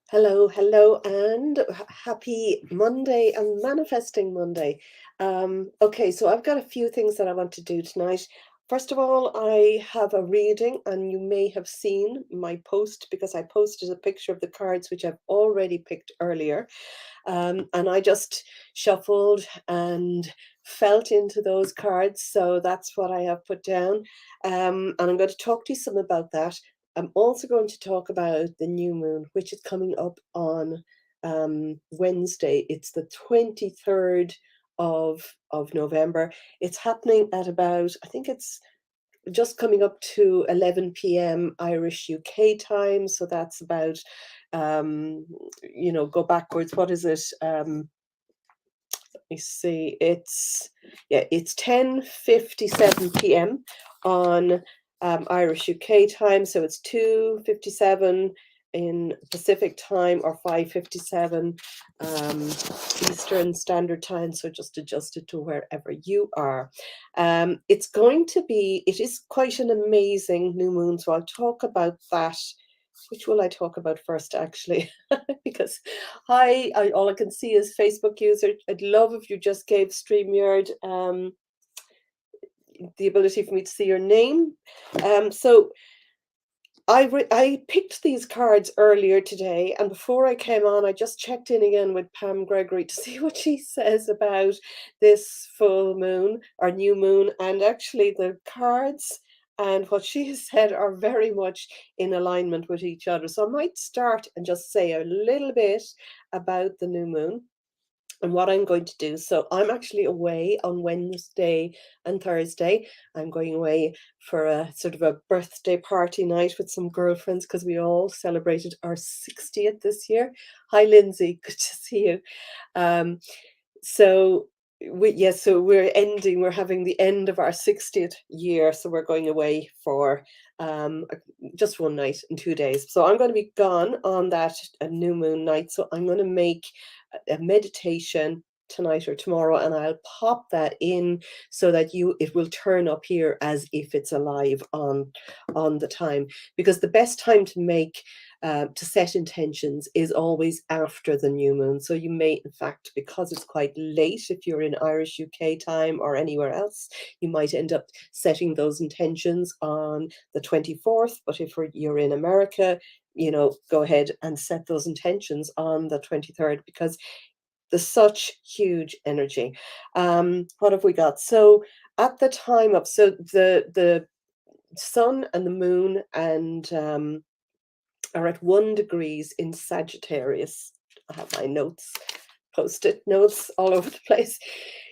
Hello, hello, and happy Monday and manifesting Monday. Okay, so I've got a few things that I want to do tonight. First of all, I have a reading, and you may have seen my post because I posted a picture of the cards which I've already picked earlier. And I just shuffled and felt into those cards. So that's what I have put down. And I'm going to talk to you some about that. I'm also going to talk about the new moon, which is coming up on Wednesday. It's the 23rd of November. It's happening at about, I think it's just coming up to 11 p.m. Irish UK time. So that's about, go backwards. What is it? Let me see. It's 10:57 p.m. on Irish UK time. So it's 2:57 in Pacific time or 5:57 Eastern Standard Time. So just adjust it to wherever you are. It is quite an amazing new moon. So I'll talk about that. Which will I talk about first, actually? Because all I can see is Facebook user. I'd love if you just gave StreamYard the ability for me to see your name. So I picked these cards earlier today, and before I came on, I just checked in again with Pam Gregory to see what she says about this full moon or new moon. And actually, the cards and what she has said are very much in alignment with each other. So I might start and just say a little bit about the new moon and what I'm going to do. So I'm actually away on Wednesday and Thursday. I'm going away for a sort of a birthday party night with some girlfriends because we all celebrated our 60th this year. Hi, Lindsay. Good to see you. Um, so we're having the end of our 60th year. So we're going away for just one night and 2 days. So I'm going to be gone on that new moon night. So I'm going to make a meditation tonight or tomorrow, and I'll pop that in so that it will turn up here as if it's alive on the time, because the best time to set intentions is always after the new moon. So you may, in fact, because it's quite late, if you're in Irish UK time or anywhere else, you might end up setting those intentions on the 24th. But if you're in America, go ahead and set those intentions on the 23rd, because there's such huge energy. What have we got? So at the time of, so the sun and the moon and are at 1 degrees in Sagittarius. I have my notes, post-it notes all over the place.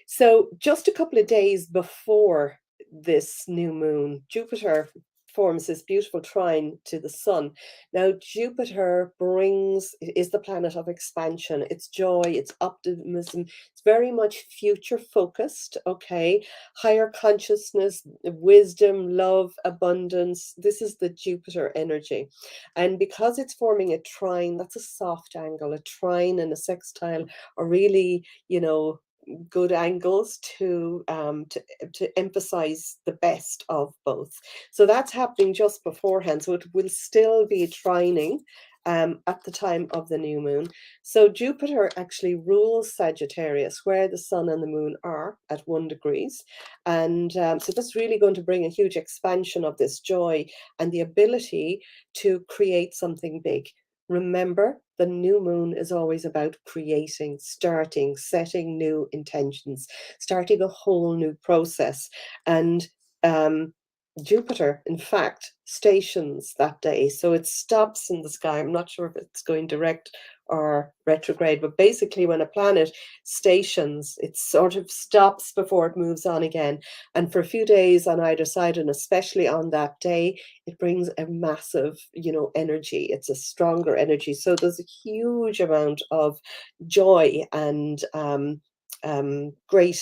So just a couple of days before this new moon, Jupiter forms this beautiful trine to the sun. Now, Jupiter is the planet of expansion. It's joy, it's optimism. It's very much future focused, okay? Higher consciousness, wisdom, love, abundance. This is the Jupiter energy. And because it's forming a trine, that's a soft angle. A trine and a sextile are really, good angles to emphasize the best of both. So that's happening just beforehand. So it will still be trining at the time of the new moon. So Jupiter actually rules Sagittarius, where the sun and the moon are at 1 degrees. And so that's really going to bring a huge expansion of this joy and the ability to create something big. Remember, the new moon is always about creating, starting, setting new intentions, starting a whole new process. And Jupiter, in fact, stations that day. So it stops in the sky. I'm not sure if it's going direct or retrograde, but basically when a planet stations, it sort of stops before it moves on again. And for a few days on either side, and especially on that day, it brings a massive, energy. It's a stronger energy. So there's a huge amount of joy and great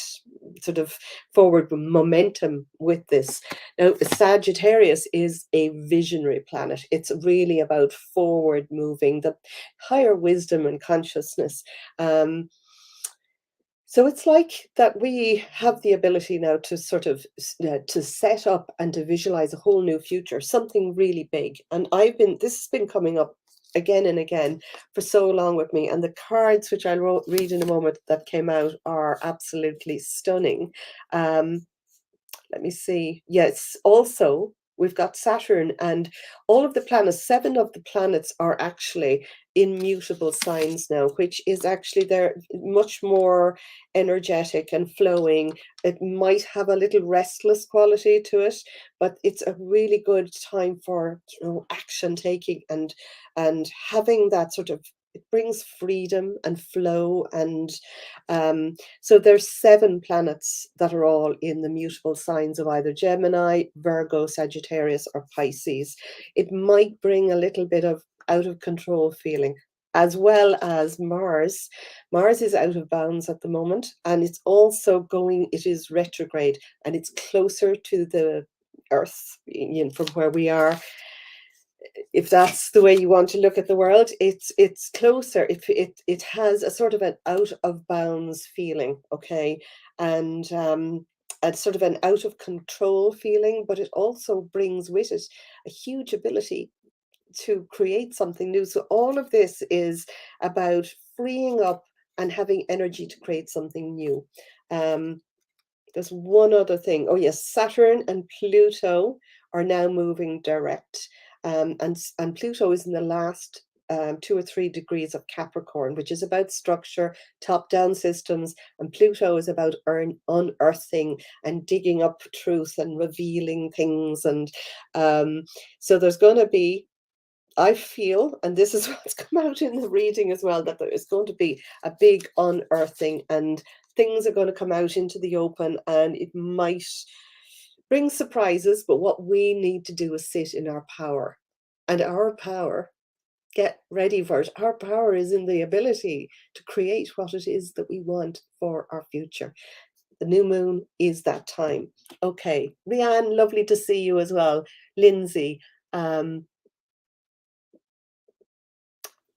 sort of forward momentum with this. Now, Sagittarius is a visionary planet. It's really about forward moving, the higher wisdom and consciousness. So it's like that we have the ability now to sort of to set up and to visualize a whole new future, something really big. And this has been coming up again and again for so long with me. And the cards, which I'll read in a moment, that came out are absolutely stunning. Let me see. Yes, also we've got Saturn and all of the planets. 7 of the planets are actually in mutable signs now, which is actually they're much more energetic and flowing. It might have a little restless quality to it, but it's a really good time for, you know, action taking and having that sort of, it brings freedom and flow. And so there's 7 planets that are all in the mutable signs of either Gemini, Virgo, Sagittarius, or Pisces. It might bring a little bit of out of control feeling, as well as Mars. Mars is out of bounds at the moment, and it's also going, it is retrograde, and it's closer to the Earth, you know, from where we are. If that's the way you want to look at the world, it's closer. It has a sort of an out of bounds feeling, okay, and a sort of an out of control feeling, but it also brings with it a huge ability to create something new. So all of this is about freeing up and having energy to create something new. Um, there's one other thing. Oh yes, Saturn and Pluto are now moving direct. And Pluto is in the last 2 or 3 degrees of Capricorn, which is about structure, top-down systems, and Pluto is about unearthing and digging up truth and revealing things. And so there's going to be, I feel, and this is what's come out in the reading as well, that there is going to be a big unearthing and things are going to come out into the open, and it might bring surprises. But what we need to do is sit in our power. And our power, get ready for it, our power is in the ability to create what it is that we want for our future. The new moon is that time. Okay, Leanne, lovely to see you as well. Lindsay,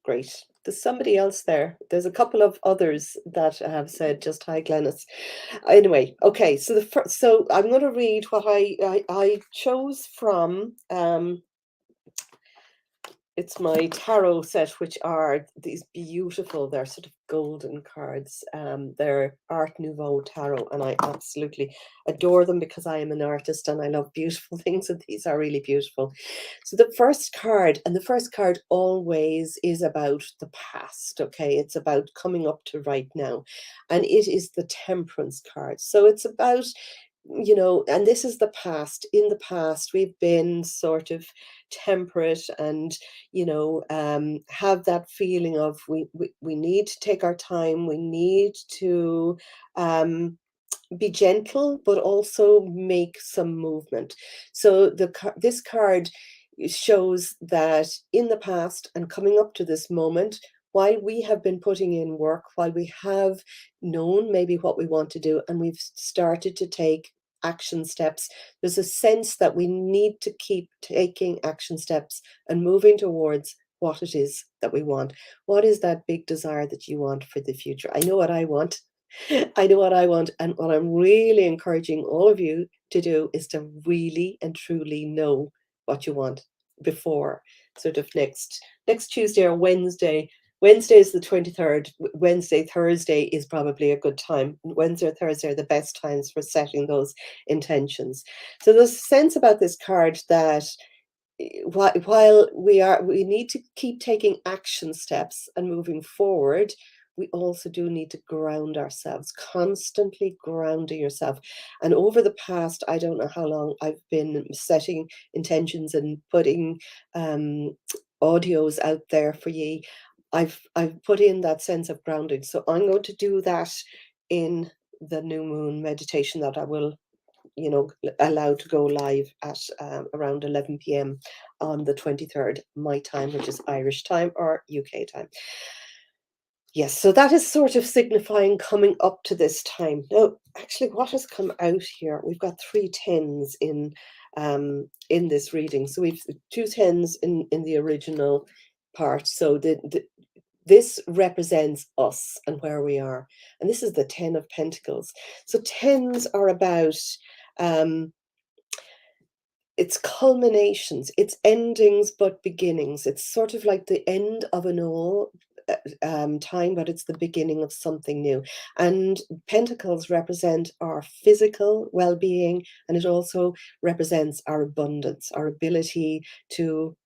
great. There's somebody else there. There's a couple of others that have said just hi, Glennis. Anyway, okay. So so I'm going to read what I chose from. It's my tarot set, which are these beautiful, they're sort of golden cards. They're Art Nouveau tarot, and I absolutely adore them because I am an artist and I love beautiful things, and these are really beautiful. So the first card, and the first card always is about the past, okay? It's about coming up to right now, and it is the Temperance card. So it's about, you know, and this is the past. In the past, we've been sort of temperate and, you know, have that feeling of we need to take our time, we need to be gentle, but also make some movement. So this card shows that in the past and coming up to this moment, while we have been putting in work, while we have known maybe what we want to do, and we've started to take action steps, there's a sense that we need to keep taking action steps and moving towards what it is that we want. What is that big desire that you want for the future? I know what I want. I know what I want, and what I'm really encouraging all of you to do is to really and truly know what you want before sort of next Tuesday or Wednesday. Wednesday is the 23rd. Wednesday, Thursday is probably a good time. Wednesday or Thursday are the best times for setting those intentions. So there's a sense about this card that while we need to keep taking action steps and moving forward, we also do need to ground ourselves, constantly grounding yourself. And over the past, I don't know how long, I've been setting intentions and putting audios out there for ye. I've put in that sense of grounding. So I'm going to do that in the new moon meditation that I will, you know, allowed to go live at around 11 p.m. on the 23rd, my time, which is Irish time or UK time. Yes, so that is sort of signifying coming up to this time. Now, actually, what has come out here? We've got 3 tens in this reading. So we've 2 tens in the original part. So this represents us and where we are. And this is the 10 of Pentacles. So tens are about it's culminations, it's endings but beginnings. It's sort of like the end of an old time, but it's the beginning of something new. And pentacles represent our physical well-being, and it also represents our abundance, our ability to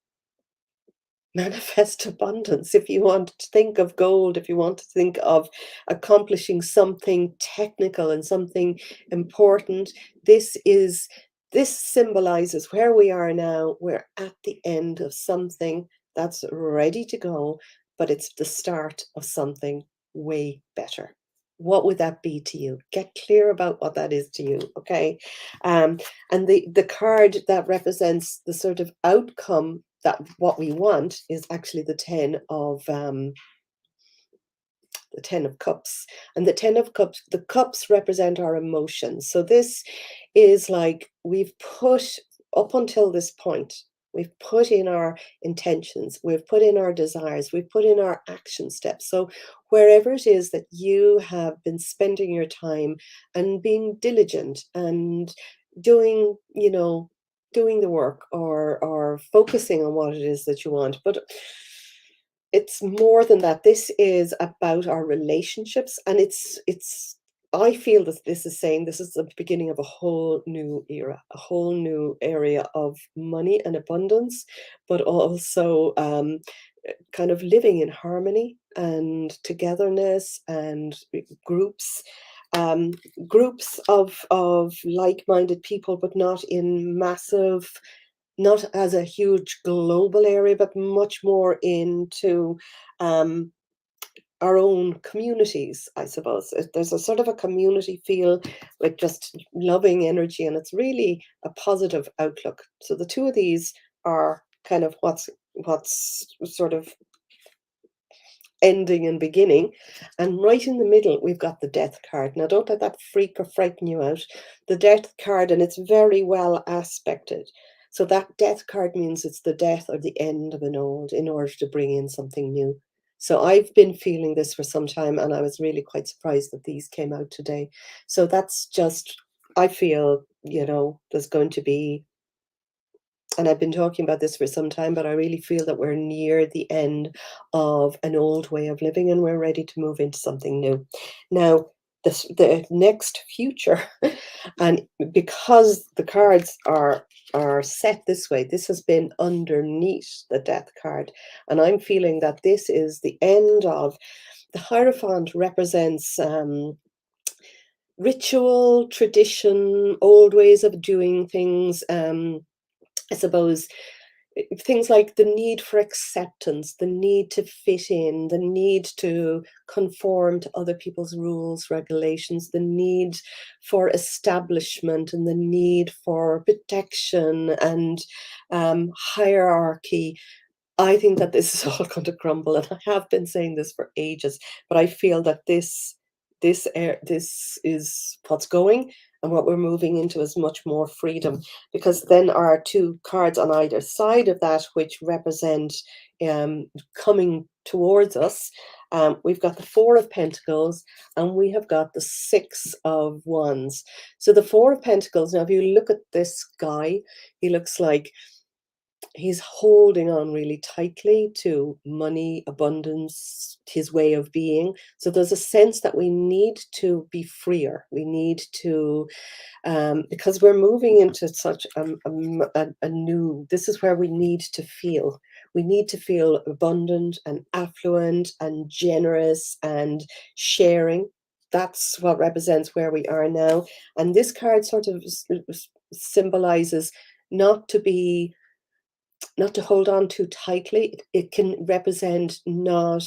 manifest abundance. If you want to think of gold, if you want to think of accomplishing something technical and something important, this is this symbolizes where we are now. We're at the end of something that's ready to go, but it's the start of something way better. What would that be to you? Get clear about what that is to you, okay? um, and the card that represents the sort of outcome that what we want is actually the 10 of cups. And the 10 of cups, the cups represent our emotions. So this is like we've put up until this point, we've put in our intentions, we've put in our desires, we've put in our action steps. So wherever it is that you have been spending your time and being diligent and doing, doing the work, or focusing on what it is that you want. But it's more than that. This is about our relationships, and it's I feel that this is saying this is the beginning of a whole new era, a whole new area of money and abundance, but also kind of living in harmony and togetherness, and groups, um, groups of like-minded people, but not in massive, not as a huge global area, but much more into um, our own communities, I suppose. There's a sort of a community feel with just loving energy, and it's really a positive outlook. So the two of these are kind of what's sort of ending and beginning. And right in the middle, we've got the death card. Now, don't let that freak or frighten you out. The death card, and it's very well aspected. So that death card means it's the death or the end of an old in order to bring in something new. So I've been feeling this for some time, and I was really quite surprised that these came out today. So that's just, I feel, there's going to be, and I've been talking about this for some time, but I really feel that we're near the end of an old way of living, and we're ready to move into something new. Now, the next future, and because the cards are set this way, this has been underneath the death card, and I'm feeling that this is the end of the Hierophant. Represents ritual, tradition, old ways of doing things. I suppose things like the need for acceptance, the need to fit in, the need to conform to other people's rules, regulations, the need for establishment, and the need for protection and hierarchy. I think that this is all going to crumble, and I have been saying this for ages, but I feel that this is what's going, and what we're moving into is much more freedom, because then our two cards on either side of that, which represent coming towards us, we've got the Four of Pentacles, and we have got the Six of Wands. So the Four of Pentacles, now if you look at this guy, he looks like he's holding on really tightly to money, abundance, his way of being. So there's a sense that we need to be freer. We need to, because we're moving into such a new, this is where we need to feel. We need to feel abundant and affluent and generous and sharing. That's what represents where we are now. And this card sort of symbolizes not to be, not to hold on too tightly. It can represent not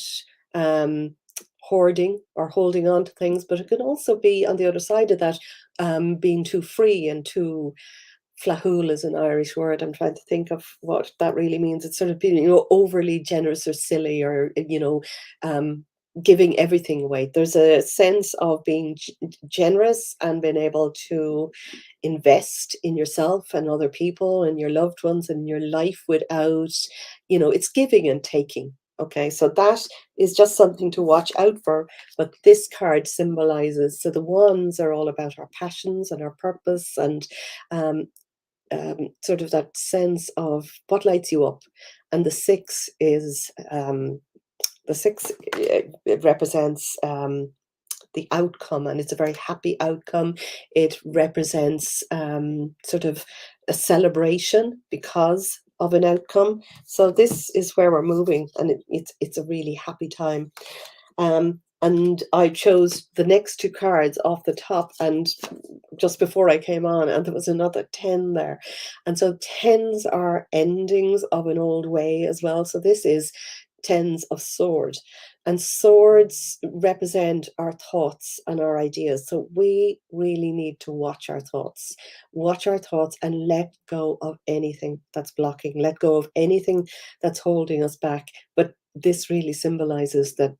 hoarding or holding on to things, but it can also be on the other side of that, being too free and too, flahool is an Irish word. I'm trying to think of what that really means. It's sort of being, overly generous or silly, or, giving everything away. There's a sense of being generous and being able to invest in yourself and other people and your loved ones and your life without, it's giving and taking. Okay, so that is just something to watch out for. But this card symbolizes, so the wands are all about our passions and our purpose, and sort of that sense of what lights you up. And the six, it represents the outcome, and it's a very happy outcome. It represents sort of a celebration because of an outcome. So this is where we're moving, and it's a really happy time. And I chose the next two cards off the top, and just before I came on, and there was another 10 there. And so tens are endings of an old way as well. So this is tens of swords, and swords represent our thoughts and our ideas. So we really need to watch our thoughts and let go of anything that's blocking, let go of anything that's holding us back. But this really symbolizes that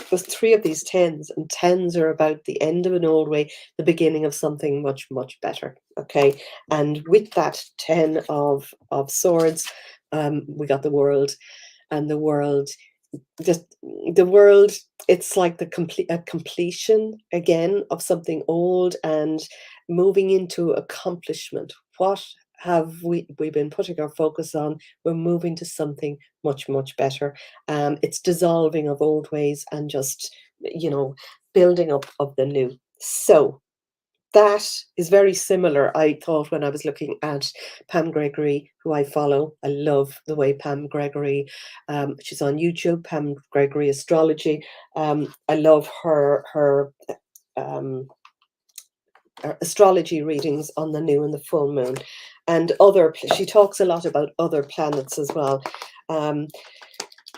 there's three of these tens, and tens are about the end of an old way, the beginning of something much, much better. Okay. And with that 10 of swords, we got the world. And the world, just the world, it's like a completion again of something old, and moving into accomplishment. What have we been putting our focus on? We're moving to something much, much better. It's dissolving of old ways and just, building up of the new. So that is very similar, I thought, when I was looking at Pam Gregory, who I follow. I love the way Pam Gregory, she's on YouTube, Pam Gregory Astrology. I love um, her astrology readings on the new and the full moon, and she talks a lot about other planets as well.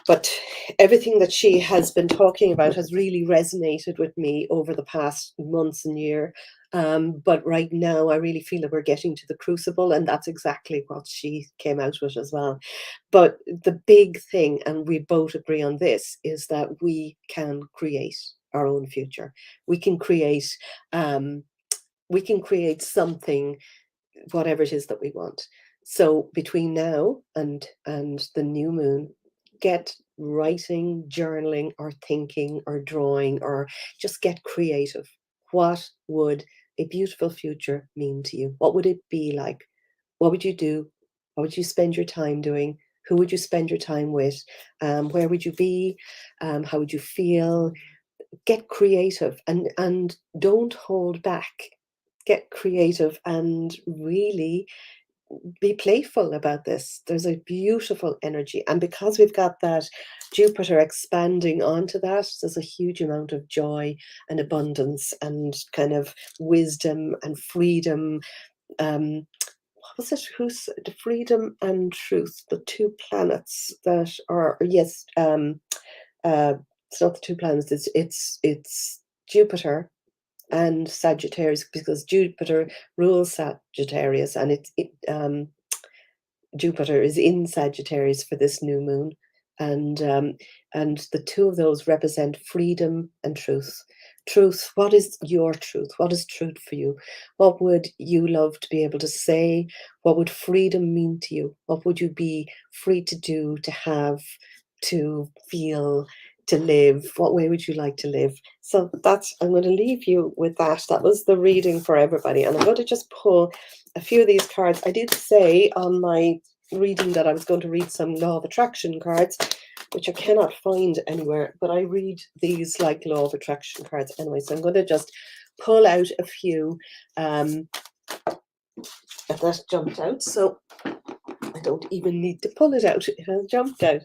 But everything that she has been talking about has really resonated with me over the past months and year. But right now, I really feel that we're getting to the crucible, and that's exactly what she came out with as well. But the big thing, and we both agree on this, is that we can create our own future. We can create, something, whatever it is that we want. So between now and the new moon, get writing, journaling, or thinking, or drawing, or just get creative. What would a beautiful future mean to you? What would it be like? What would you do? What would you spend your time doing? Who would you spend your time with? Where would you be? How would you feel? Get creative, and don't hold back. Get creative and really be playful about this. There's a beautiful energy, and because we've got that Jupiter expanding onto that, there's a huge amount of joy and abundance and kind of wisdom and freedom. What was it? Who's the freedom and truth? The two planets that are, yes. It's not the two planets. It's Jupiter and Sagittarius, because Jupiter rules Sagittarius, and Jupiter is in Sagittarius for this new moon, and the two of those represent freedom and truth. Truth. What is your truth? What is truth for you? What would you love to be able to say? What would freedom mean to you? What would you be free to do, to have, to feel, to live? What way would you like to live? So I'm going to leave you with that. That was the reading for everybody. And I'm going to just pull a few of these cards. I did say on my reading that I was going to read some law of attraction cards, which I cannot find anywhere, but I read these like law of attraction cards anyway. So I'm going to just pull out a few that jumped out. So I don't even need to pull it out. It has jumped out.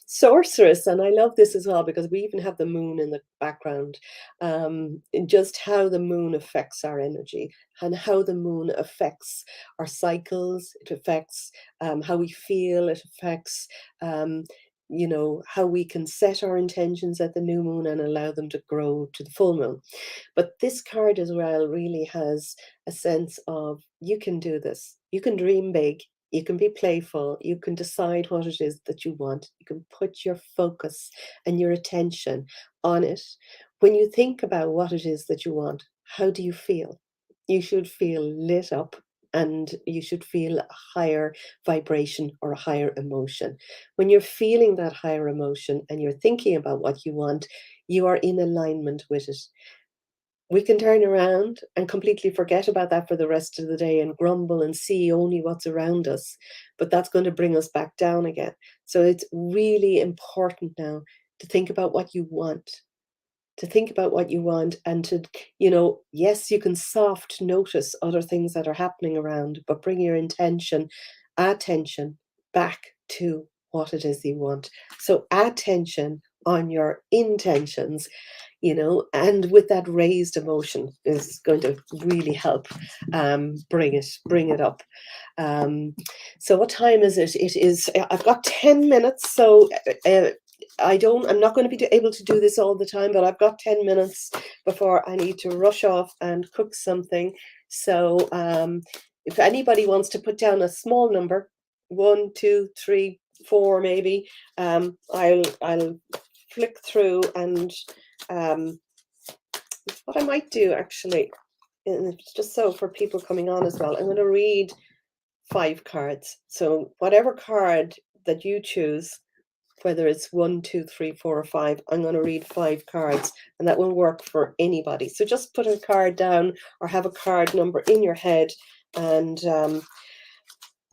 Sorceress, and I love this as well because we even have the moon in the background, and just how the moon affects our energy and how the moon affects our cycles. It affects how we feel. It affects how we can set our intentions at the new moon and allow them to grow to the full moon. But this card as well really has a sense of, you can do this. You can dream big. You can be playful. You can decide what it is that you want. You can put your focus and your attention on it. When you think about what it is that you want, how do you feel? You should feel lit up, and you should feel a higher vibration or a higher emotion. When you're feeling that higher emotion and you're thinking about what you want, you are in alignment with it. we can turn around and completely forget about that for the rest of the day and grumble and see only what's around us. But that's going to bring us back down again. So it's really important now to think about what you want, to think about what you want, and to, yes, you can soft notice other things that are happening around, but bring your attention back to what it is you want. So attention on your intentions, and with that raised emotion is going to really help bring it up. So what time is it? It is, I've got 10 minutes. So I'm not going to be able to do this all the time, but I've got 10 minutes before I need to rush off and cook something. So if anybody wants to put down a small number, 1, 2, 3, 4, maybe, I'll flick through, and what I might do actually, and it's just so for people coming on as well, I'm going to read 5 cards. So whatever card that you choose, whether it's 1, 2, 3, 4, or 5, I'm going to read 5 cards, and that will work for anybody. So just put a card down or have a card number in your head. And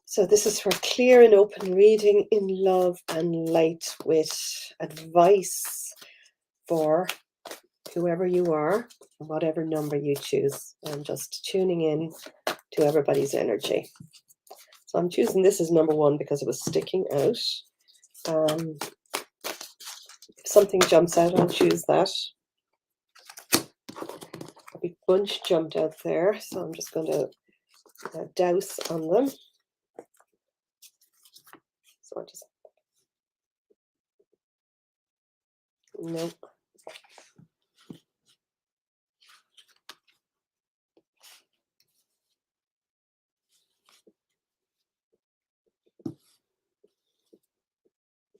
so this is for clear and open reading in love and light, with advice for whoever you are, whatever number you choose. I'm just tuning in to everybody's energy. So I'm choosing this as number 1 because it was sticking out. If something jumps out, I'll choose that. A big bunch jumped out there, so I'm just going to douse on them. So I just, nope.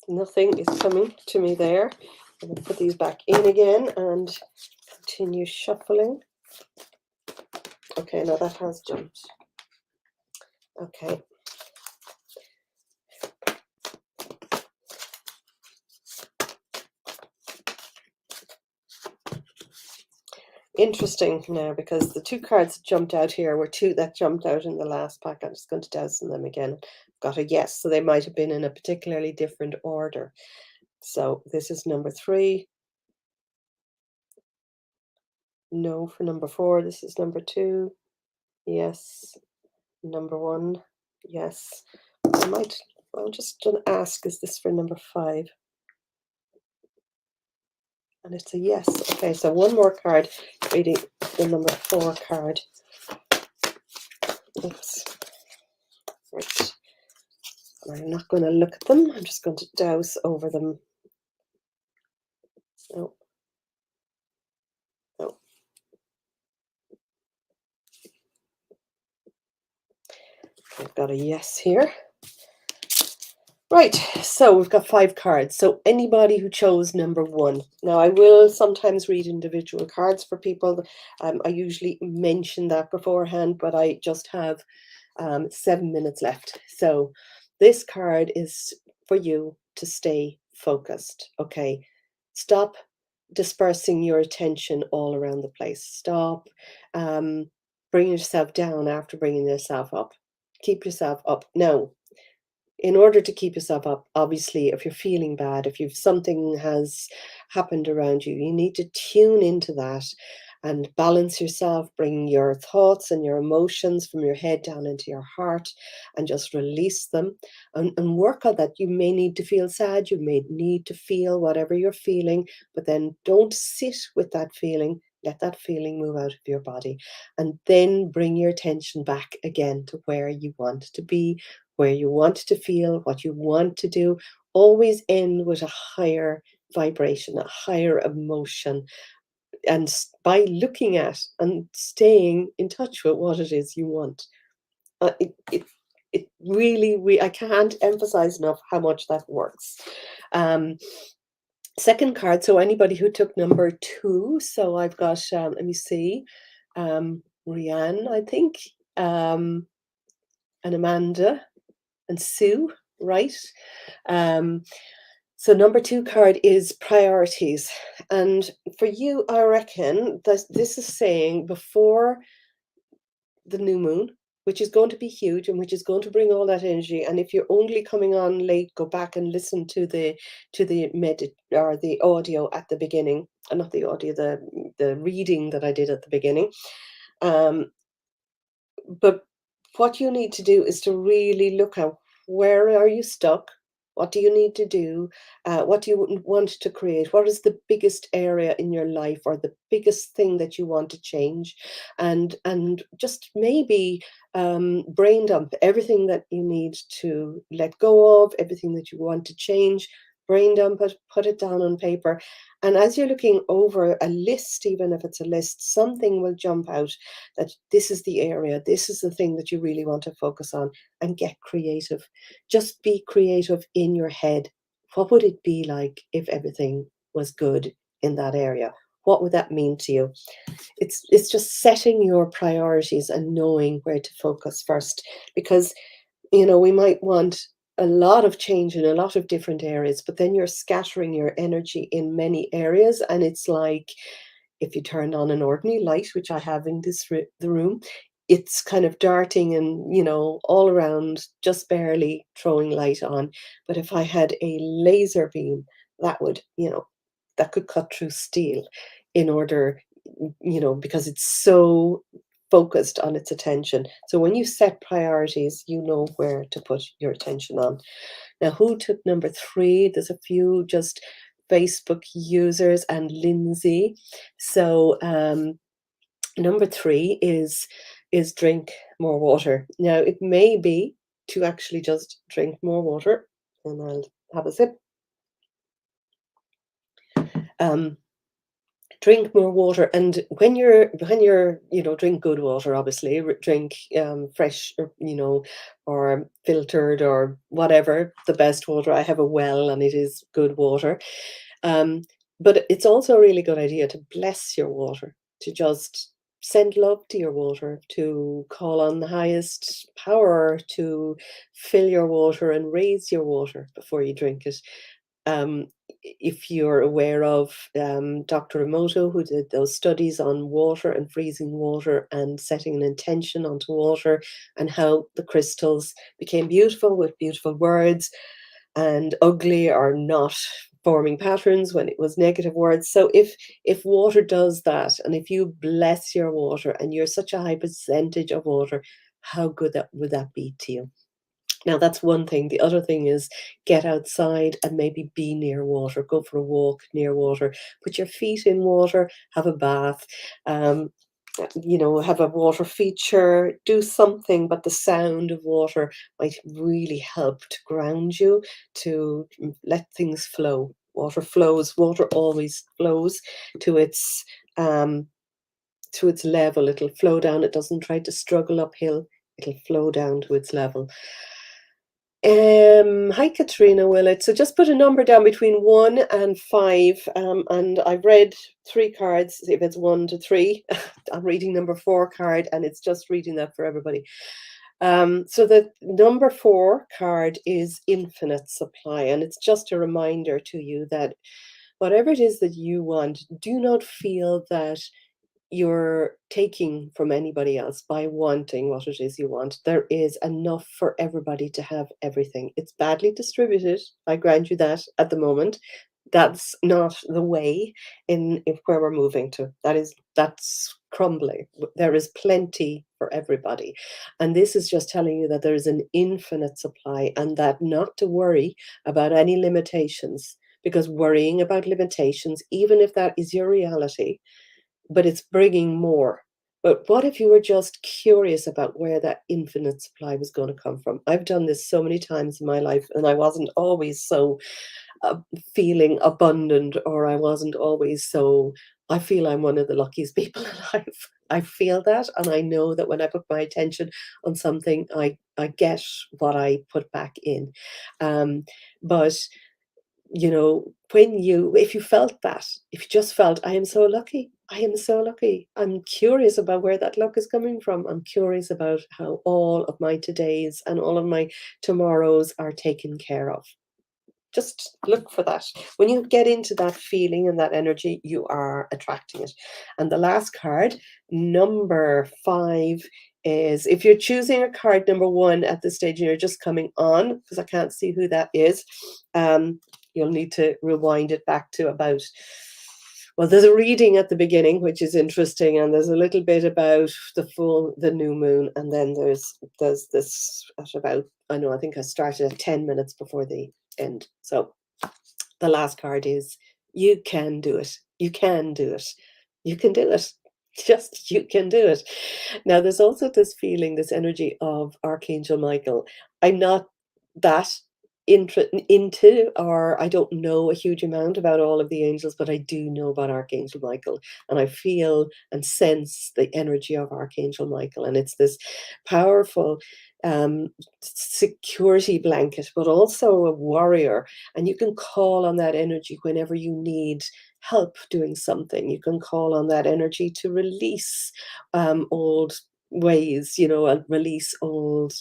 Nothing is coming to me there. I'm going to put these back in again and continue shuffling. Okay, now that has jumped. Okay. Interesting now, because the 2 cards that jumped out here were 2 that jumped out in the last pack. I'm just going to douse on them again. Got a yes, so they might have been in a particularly different order. So this is number 3. No for number 4. This is number 2. Yes. Number 1. Yes. I'll just ask, is this for number 5? And it's a yes. Okay, so one more card, reading the number 4 card. Oops. Right. I'm not going to look at them. I'm just going to douse over them. No. No. I've got a yes here. Right, so we've got 5 cards. So anybody who chose number 1. Now, I will sometimes read individual cards for people. I usually mention that beforehand, but I just have 7 minutes left. So this card is for you to stay focused, okay? Stop dispersing your attention all around the place. Stop bringing yourself down after bringing yourself up. Keep yourself up. Now, in order to keep yourself up, obviously, if you're feeling bad, if something has happened around you, you need to tune into that and balance yourself, bring your thoughts and your emotions from your head down into your heart, and just release them, and work on that. You may need to feel sad, you may need to feel whatever you're feeling, but then don't sit with that feeling. Let that feeling move out of your body, and then bring your attention back again to where you want to be, where you want to feel, what you want to do. Always end with a higher vibration, a higher emotion. And by looking at and staying in touch with what it is you want, it really, I can't emphasize enough how much that works. Second card, so anybody who took number 2, so I've got, let me see, Rianne, I think, and Amanda, and Sue, right? So number two card is priorities. And for you, I reckon that this is saying before the new moon, which is going to be huge and which is going to bring all that energy. And if you're only coming on late, go back and listen to the medit or the audio at the beginning, not the audio, the reading that I did at the beginning. Um, but what you need to do is to really look at where are you stuck? What do you need to do? What do you want to create? What is the biggest area in your life or the biggest thing that you want to change? And just maybe brain dump everything that you need to let go of, everything that you want to change. Brain dump it, put it down on paper. And as you're looking over a list, even if it's a list, something will jump out that this is the area, this is the thing that you really want to focus on, and get creative. Just be creative in your head. What would it be like if everything was good in that area? What would that mean to you? It's just setting your priorities and knowing where to focus first, because we might want a lot of change in a lot of different areas, but then you're scattering your energy in many areas. And it's like if you turn on an ordinary light, which I have in the room, it's kind of darting and, all around, just barely throwing light on. But if I had a laser beam, that would, that could cut through steel in order, because it's so focused on its attention. So when you set priorities, you know where to put your attention on. Now, who took number three? There's a few just Facebook users and Lindsay. So number three is drink more water. Now, it may be to actually just drink more water, and I'll have a sip. Um, drink more water, and when you're drink good water, obviously. Drink fresh, or filtered or whatever, the best water. I have a well and it is good water. um but it's also a really good idea to bless your water, to just send love to your water, to call on the highest power to fill your water and raise your water before you drink it. um, if you're aware of Dr. Emoto, who did those studies on water and freezing water and setting an intention onto water, and how the crystals became beautiful with beautiful words and ugly or not forming patterns when it was negative words. So if water does that, and if you bless your water and you're such a high percentage of water, how good that would that be to you? Now, that's one thing. The other thing is get outside and maybe be near water. Go for a walk near water. Put your feet in water. Have a bath. Um, have a water feature. Do something, but the sound of water might really help to ground you, to let things flow. Water flows. Water always flows to its um, to its level. It'll flow down. It doesn't try to struggle uphill. It'll flow down to its level. Hi Katrina Willett. So just put a number down between 1 and 5. And I've read 3 cards. If it's 1 to 3, I'm reading number 4 card, and it's just reading that for everybody. So the number 4 card is infinite supply, and it's just a reminder to you that whatever it is that you want, do not feel that you're taking from anybody else by wanting what it is you want. There is enough for everybody to have everything. It's badly distributed. I grant you that at the moment. That's not the way in where we're moving to. That's crumbling. There is plenty for everybody. And this is just telling you that there is an infinite supply, and that not to worry about any limitations, because worrying about limitations, even if that is your reality, but it's bringing more. But what if you were just curious about where that infinite supply was going to come from? I've done this so many times in my life, and I wasn't always so feeling abundant, or I wasn't always so. I feel I'm one of the luckiest people in life. I feel that, and I know that when I put my attention on something, I get what I put back in. But if you felt that, if you just felt, I am so lucky, I am so lucky, I'm curious about where that luck is coming from. I'm curious about how all of my todays and all of my tomorrows are taken care of. Just look for that. When you get into that feeling and that energy, you are attracting it. And the last card, number 5, is if you're choosing a card number 1 at this stage and you're just coming on, because I can't see who that is, you'll need to rewind it back to about, well, there's a reading at the beginning, which is interesting, and there's a little bit about the new moon, and then there's this at about, I know, I think I started at 10 minutes before the end. So the last card is you can do it. You can do it. You can do it. Just you can do it. Now, there's also this feeling, this energy of Archangel Michael. I'm not that into, or I don't know a huge amount about all of the angels, but I do know about Archangel Michael, and I feel and sense the energy of Archangel Michael, and it's this powerful security blanket, but also a warrior, and you can call on that energy whenever you need help doing something. You can call on that energy to release old ways, and release old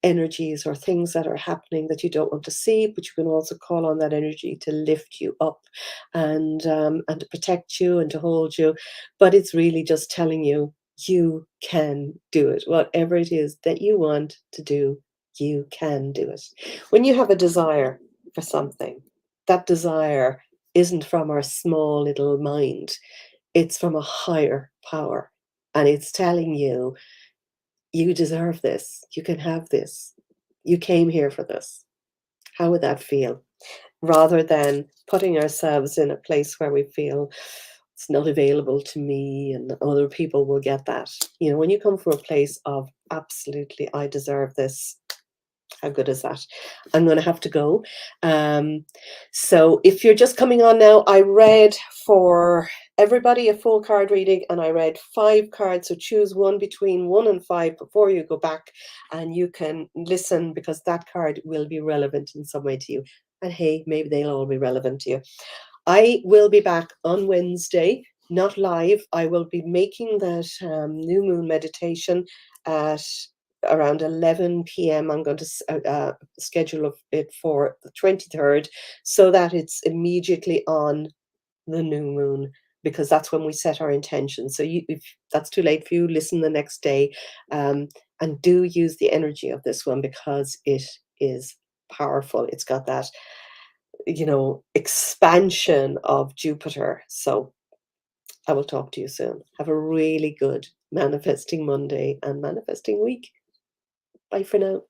energies or things that are happening that you don't want to see, but you can also call on that energy to lift you up and to protect you and to hold you. But it's really just telling you, you can do it. Whatever it is that you want to do, you can do it. When you have a desire for something, that desire isn't from our small little mind. It's from a higher power. And it's telling you, you deserve this. You can have this. You came here for this. How would that feel? Rather than putting ourselves in a place where we feel it's not available to me and other people will get that. When you come from a place of absolutely, I deserve this. How good is that? I'm going to have to go. So if you're just coming on now, I read for everybody a full card reading, and I read 5 cards. So choose one between 1 and 5 before you go back, and you can listen, because that card will be relevant in some way to you. And hey, maybe they'll all be relevant to you. I will be back on Wednesday, not live. I will be making that new moon meditation at around 11 p.m. I'm going to schedule it for the 23rd, so that it's immediately on the new moon, because that's when we set our intention. So if that's too late for you, listen the next day, and do use the energy of this one, because it is powerful. It's got that, expansion of Jupiter. So I will talk to you soon. Have a really good manifesting Monday and manifesting week. Bye for now.